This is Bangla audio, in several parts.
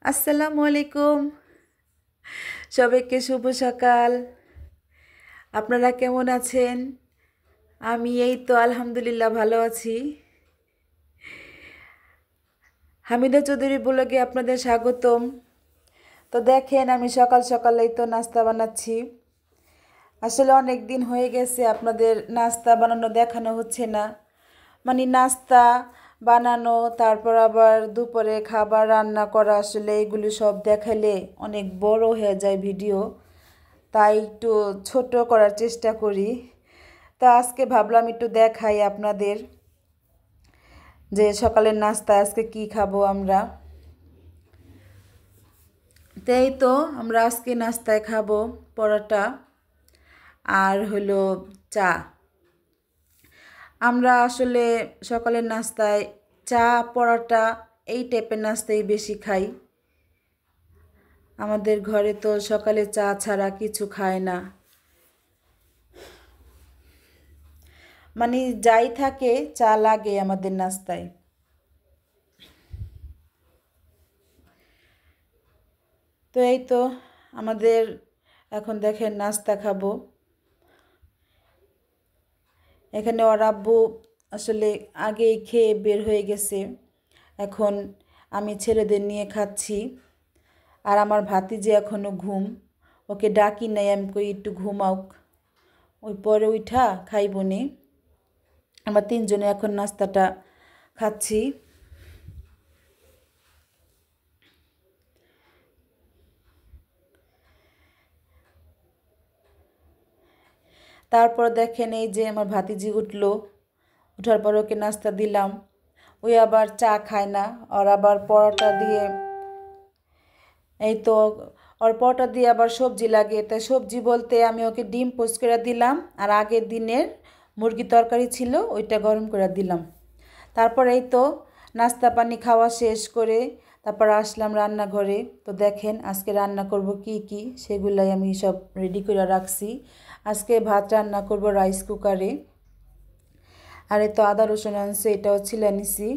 আসসালামু আলাইকুম। সবাইকে শুভ সকাল। আপনারা কেমন আছেন? আমি এই তো আলহামদুলিল্লাহ ভালো আছি। হামিদা চৌধুরী ব্লগে আপনাদের স্বাগতম। তো দেখেন আমি সকাল সকালেই তো নাস্তা বানাচ্ছি। আসলে অনেক দিন হয়ে গেছে আপনাদের নাস্তা বানানো দেখানো হচ্ছে না। মানে নাস্তা বানানো, তারপর আবার দুপুরে খাবার রান্না করা, আসলে এগুলি সব দেখালে অনেক বড় হয়ে যায় ভিডিও। তাই একটু ছোট করার চেষ্টা করি। তো আজকে ভাবলাম একটু দেখাই আপনাদের যে সকালের নাস্তা আজকে কি খাবো আমরা। তাই তো আমরা আজকে নাস্তায় খাবো পরোটা আর হলো চা। আমরা আসলে সকালের নাস্তায় চা পরোটা এই টাইপের নাস্তাই বেশি খাই। আমাদের ঘরে তো সকালে চা ছাড়া কিছু খায় না। মানে যাই থাকে চা লাগে আমাদের নাস্তায়। তো এই তো আমাদের এখন দেখেন নাস্তা খাবো। এখানে ওর আব্বু আসলে আগেই খেয়ে বের হয়ে গেছে। এখন আমি ছেলেদের নিয়ে খাচ্ছি। আর আমার ভাতিজি এখনও ঘুম, ওকে ডাকি নাই, আমি কই একটু ঘুমাওক, ওই পরে উঠা খাইবনি। আমরা তিনজনে এখন নাস্তাটা খাচ্ছি। তারপর দেখেন এই যে আমার ভাতিজি উঠলো, ওঠার পর ওকে নাস্তা দিলাম। ওই আবার চা খায় না, আর আবার পরোটা দিয়ে এই তো ওর পরোটা দিয়ে আবার সবজি লাগে। তাই সবজি বলতে আমি ওকে ডিম পোস্ট করে দিলাম, আর আগের দিনের মুরগি তরকারি ছিল ওইটা গরম করে দিলাম। তারপর এই তো নাস্তা পানি খাওয়া শেষ করে তারপর আসলাম রান্নাঘরে। তো দেখেন আজকে রান্না করব কি কি সেগুলাই আমি সব রেডি করে রাখছি। আজকে ভাত রান্না করব রাইস কুকারে। আর এই তো আদা রসুন আনছে, এটাও ছিলে নিছি।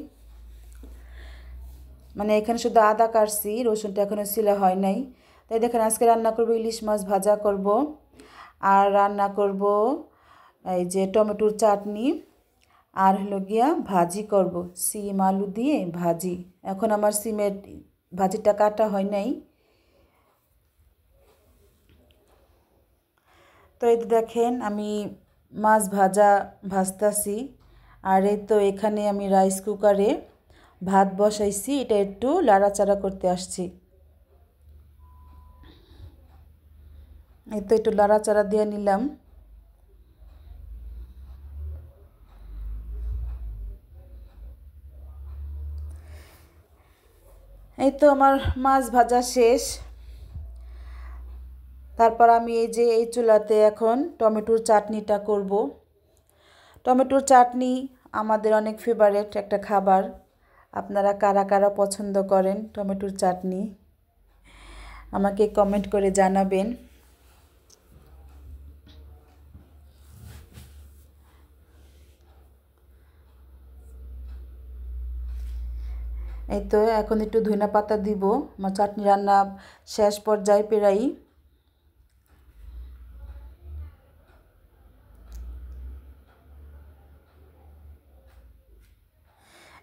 মানে এখানে শুধু আদা কাটছি, রসুনটা এখনও ছিলা হয় নাই। তাই দেখেন আজকে রান্না করব ইলিশ মাছ ভাজা করব, আর রান্না করব এই যে টমেটোর চাটনি, আর হলো গিয়া ভাজি করব সিম আলু দিয়ে ভাজি। এখন আমার সিমের ভাজিটা কাটা হয় নাই। তো এই দেখেন আমি মাছ ভাজা ভাজতাছি। আর এই তো এখানে আমি রাইস কুকারে ভাত বসাইছি, এটা একটু লাড়াচাড়া করতে আসছি। এই তো একটু লাড়াচাড়া দিয়ে নিলাম। এই তো আমার মাছ ভাজা শেষ। তারপর আমি এই যে এই চুলাতে এখন টমেটোর চাটনিটা করব। টমেটোর চাটনি আমাদের অনেক ফেভারিট একটা খাবার। আপনারা কারা কারা পছন্দ করেন টমেটোর চাটনি আমাকে কমেন্ট করে জানাবেন। এই তো এখন একটু ধনিয়া পাতা দিব। আমার চাটনি রান্না শেষ পর্যায়ে প্রায়।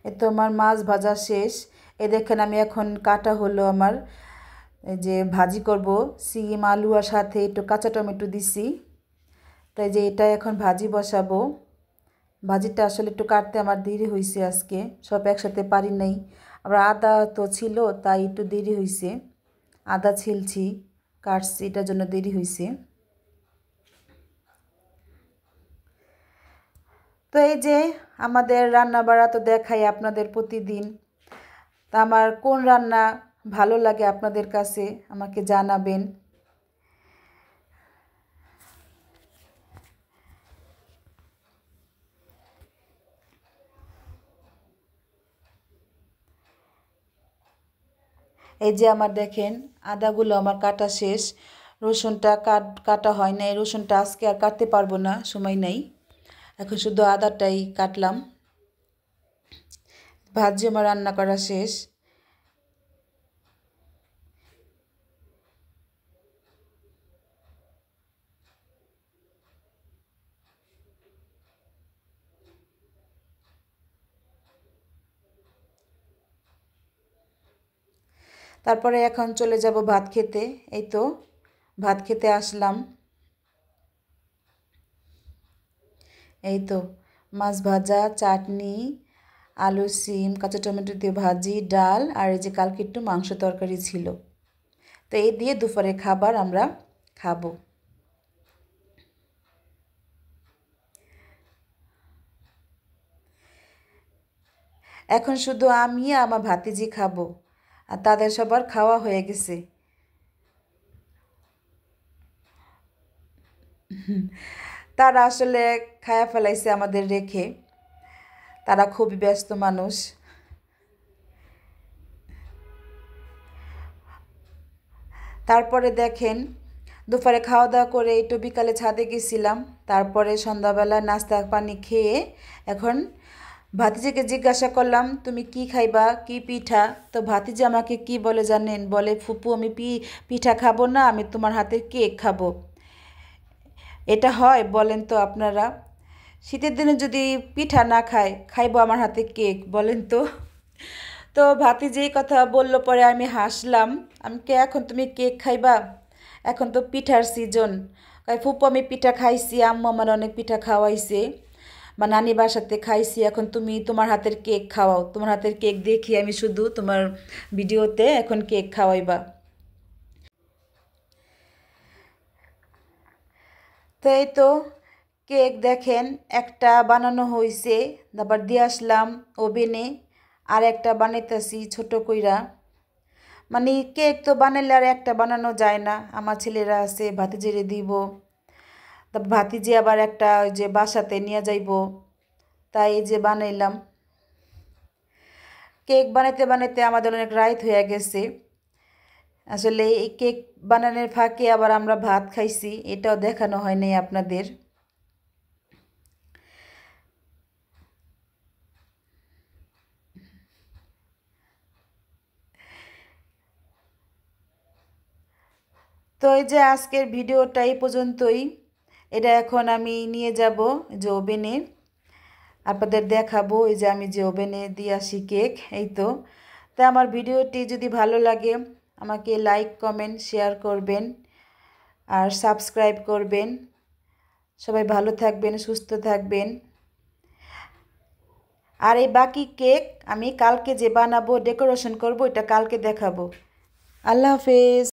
এই তো আমার মাছ ভাজা শেষ। এই দেখেন আমি এখন কাটা হলো আমার এই যে ভাজি করব সিম আলু, আর সাথে একটু কাঁচা টমেটো দিছি। তাই যে এটা এখন ভাজি বসাবো। ভাজিটা আসলে একটু কাটতে আমার দেরি হয়েছে, আজকে সব একসাথে পারি নাই। আবার আদা তো ছিল তাই একটু দেরি হয়েছে, আদা ছিলছি কাটছি, এটার জন্য দেরি হয়েছে। তো এই যে আমাদের রান্না বাড়া তো দেখাই আপনাদের প্রতিদিন। তা আমার কোন রান্না ভালো লাগে আপনাদের কাছে আমাকে জানাবেন। এই যে আমার দেখেন আদাগুলো আমার কাটা শেষ, রসুনটা কাটা হয় নাই। রসুনটা আজকে আর কাটতে পারবো না, সময় নেই। এখন শুধু আদাটাই কাটলাম। ভাজি আমার রান্না করা শেষ। তারপরে এখন চলে যাব ভাত খেতে। এই তো ভাত খেতে আসলাম। এই তো মাছ ভাজা, চাটনি, আলু সিম কাঁচা টমেটো দিয়ে ভাজি, ডাল আর এই যে কালকে একটু মাংস তরকারি ছিল। তো এই দিয়ে দুপুরে খাবার আমরা খাবো। এখন শুধু আমি আর আমার ভাতিজি খাবো, আর তাদের সবার খাওয়া হয়ে গেছে। তারা আসলে খায়া ফেলাইছে আমাদের রেখে, তারা খুবই ব্যস্ত মানুষ। তারপরে দেখেন দুপুরে খাওয়া দাওয়া করে একটু বিকালে ছাদে গেছিলাম। তারপরে সন্ধ্যাবেলা নাস্তা পানি খেয়ে এখন ভাতিজিকে জিজ্ঞাসা করলাম তুমি কি খাইবা, কি পিঠা। তো ভাতিজি আমাকে কি বলে জানেন, বলে ফুপু আমি পিঠা খাবো না, আমি তোমার হাতের কেক খাবো। এটা হয় বলেন তো আপনারা? শীতের দিনে যদি পিঠা না খায়, খাইবো আমার হাতে কেক, বলেন তো? তো ভাতিজি এই কথা বলল পরে আমি হাসলাম। আমি কে এখন তুমি কেক খাইবা? এখন তো পিঠার সিজন। ফুপু আমি পিঠা খাইছি, আম্মু আমার অনেক পিঠা খাওয়াইছে, বা নানি বাসাতে খাইছি, এখন তুমি তোমার হাতের কেক খাওয়াও, তোমার হাতের কেক দেখি আমি শুধু তোমার ভিডিওতে, এখন কেক খাওয়াইবা। তো এই তো কেক দেখেন একটা বানানো হয়েছে, তারপর দিয়ে আসলাম ওভেনে, আর একটা বানাইতেছি ছোট কইরা। মানে কেক তো বানাইলে আর একটা বানানো যায় না, আমার ছেলেরা আছে ভাতিজিরে দিব, তারপর ভাতিজি আবার একটা ওই যে বাসাতে নিয়ে যাইব, তাই এই যে বানাইলাম। কেক বানাইতে বানাইতে আমাদের অনেক রাত হয়ে গেছে। আসলে এই কেক বানানোর ফাঁকে আবার আমরা ভাত খাইছি, এটাও দেখানো হয় নাই আপনাদের। তো এই যে আজকের ভিডিওটা এই পর্যন্তই। এটা এখন আমি নিয়ে যাব যে ওভেনে, আপনাদের দেখাবো এই যে আমি যে ওভেনে দিয়ে আসি কেক। এই তো তাই আমার ভিডিওটি যদি ভালো লাগে আমাকে লাইক কমেন্ট শেয়ার করবেন আর সাবস্ক্রাইব করবেন। সবাই ভালো থাকবেন, সুস্থ থাকবেন। আর এই বাকি কেক আমি কালকে যে বানাবো, ডেকোরেশন করব, এটা কালকে দেখাবো। আল্লাহ হাফেজ।